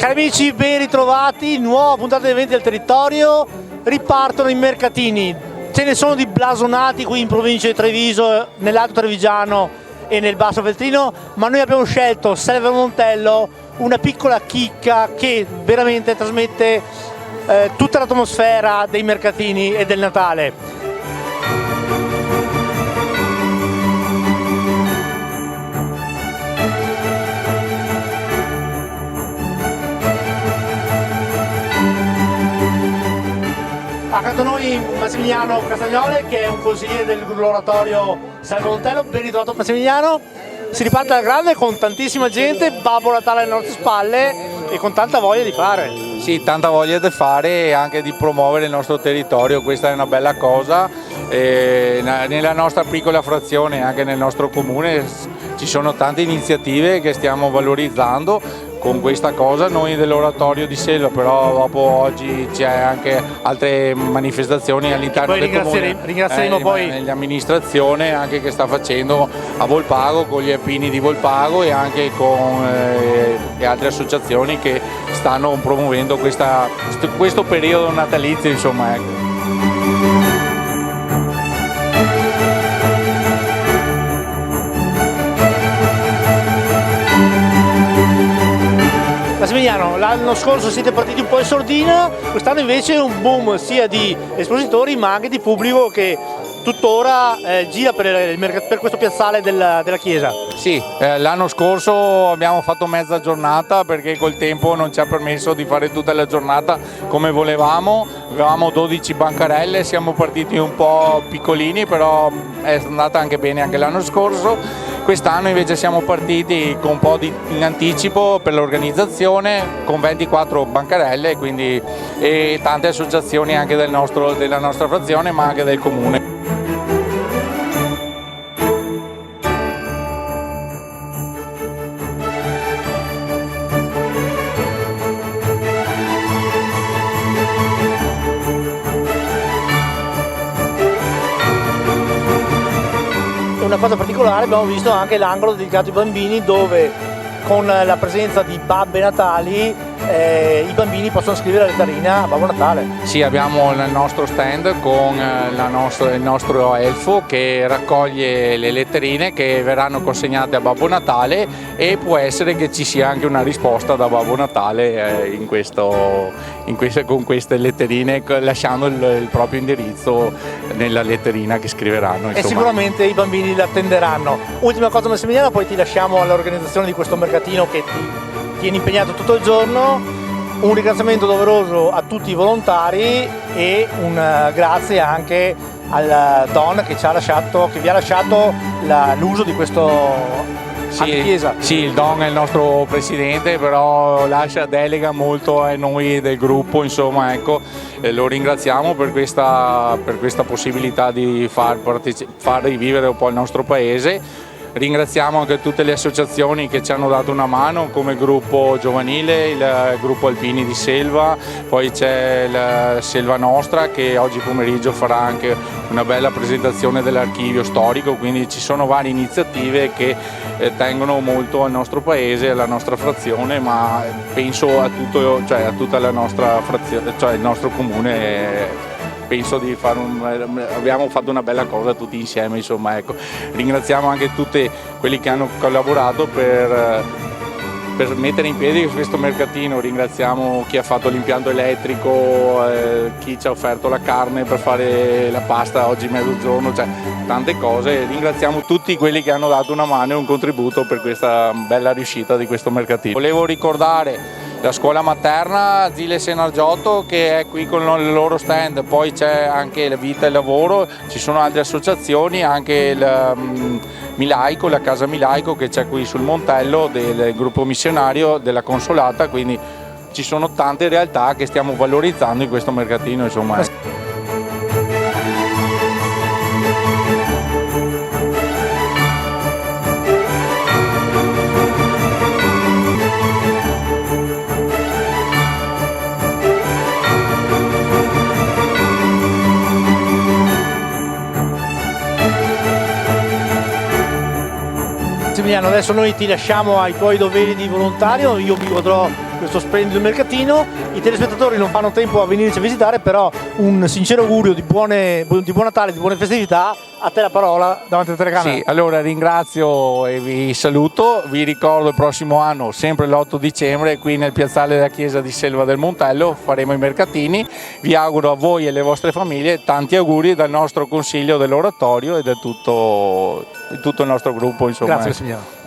Cari amici, ben ritrovati, nuova puntata di Eventi del Territorio, ripartono i mercatini, ce ne sono di blasonati qui in provincia di Treviso, nell'Alto Trevigiano e nel Basso Veltrino, ma noi abbiamo scelto Selva Montello, una piccola chicca che veramente trasmette tutta l'atmosfera dei mercatini e del Natale. Accanto a noi Massimiliano Castagnole, che è un consigliere dell'oratorio Selva Montello. Ben ritrovato Massimiliano. Si riparte alla grande con tantissima gente, Babbo Natale alle nostre spalle e con tanta voglia di fare. Sì, tanta voglia di fare e anche di promuovere il nostro territorio, questa è una bella cosa. Nella nostra piccola frazione, anche nel nostro comune, ci sono tante iniziative che stiamo valorizzando con questa cosa noi dell'oratorio di Selva, però dopo oggi c'è anche altre manifestazioni all'interno del comune, ringrazieremo poi l'amministrazione anche che sta facendo a Volpago con gli alpini di Volpago e anche con le altre associazioni che stanno promuovendo questo periodo natalizio, insomma, ecco. Massimiliano, l'anno scorso siete partiti un po' in sordina, quest'anno invece è un boom sia di espositori ma anche di pubblico che tuttora gira per questo piazzale della chiesa. Sì, l'anno scorso abbiamo fatto mezza giornata perché col tempo non ci ha permesso di fare tutta la giornata come volevamo, avevamo 12 bancarelle, siamo partiti un po' piccolini, però è andata anche bene anche l'anno scorso. Quest'anno invece siamo partiti con un po' in anticipo per l'organizzazione, con 24 bancarelle e tante associazioni anche della nostra frazione ma anche del comune. Una cosa particolare, abbiamo visto anche l'angolo dedicato ai bambini dove con la presenza di Babbe Natali i bambini possono scrivere la letterina a Babbo Natale. Sì, abbiamo il nostro stand con il nostro elfo che raccoglie le letterine che verranno consegnate a Babbo Natale e può essere che ci sia anche una risposta da Babbo Natale con queste letterine, lasciando il proprio indirizzo nella letterina che scriveranno. Insomma. E sicuramente i bambini l'attenderanno. Ultima cosa Massimiliano, poi ti lasciamo all'organizzazione di questo mercatino che ti tieni impegnato tutto il giorno. Un ringraziamento doveroso a tutti i volontari e un grazie anche al Don che vi ha lasciato l'uso di questo chiesa. Sì, il Don è il nostro presidente, però delega molto a noi del gruppo, insomma, ecco, lo ringraziamo per questa possibilità di far rivivere un po' il nostro paese. Ringraziamo anche tutte le associazioni che ci hanno dato una mano come gruppo giovanile, il gruppo Alpini di Selva, poi c'è la Selva Nostra che oggi pomeriggio farà anche una bella presentazione dell'archivio storico, quindi ci sono varie iniziative che tengono molto al nostro paese, alla nostra frazione, ma penso a tutta la nostra frazione, cioè il nostro comune. Penso di abbiamo fatto una bella cosa tutti insieme, insomma, ecco. Ringraziamo anche tutti quelli che hanno collaborato per mettere in piedi questo mercatino, ringraziamo chi ha fatto l'impianto elettrico, chi ci ha offerto la carne per fare la pasta oggi mezzogiorno, cioè tante cose. Ringraziamo tutti quelli che hanno dato una mano e un contributo per questa bella riuscita di questo mercatino. Volevo ricordare la scuola materna Zile Senargiotto che è qui con il loro stand, poi c'è anche la Vita e il Lavoro, ci sono altre associazioni, anche il Milaico, la Casa Milaico che c'è qui sul Montello del gruppo missionario della Consolata, quindi ci sono tante realtà che stiamo valorizzando in questo mercatino, insomma. Massimiliano, adesso noi ti lasciamo ai tuoi doveri di volontario, io vi godrò questo splendido mercatino. I telespettatori non fanno tempo a venirci a visitare, però un sincero augurio di buon Natale, di buone festività. A te la parola davanti alla telecamera. Sì, allora ringrazio e vi saluto, vi ricordo il prossimo anno, sempre l'8 dicembre, qui nel piazzale della chiesa di Selva del Montello, faremo i mercatini. Vi auguro a voi e alle vostre famiglie tanti auguri dal nostro consiglio dell'oratorio e da tutto il nostro gruppo. Insomma. Grazie signore.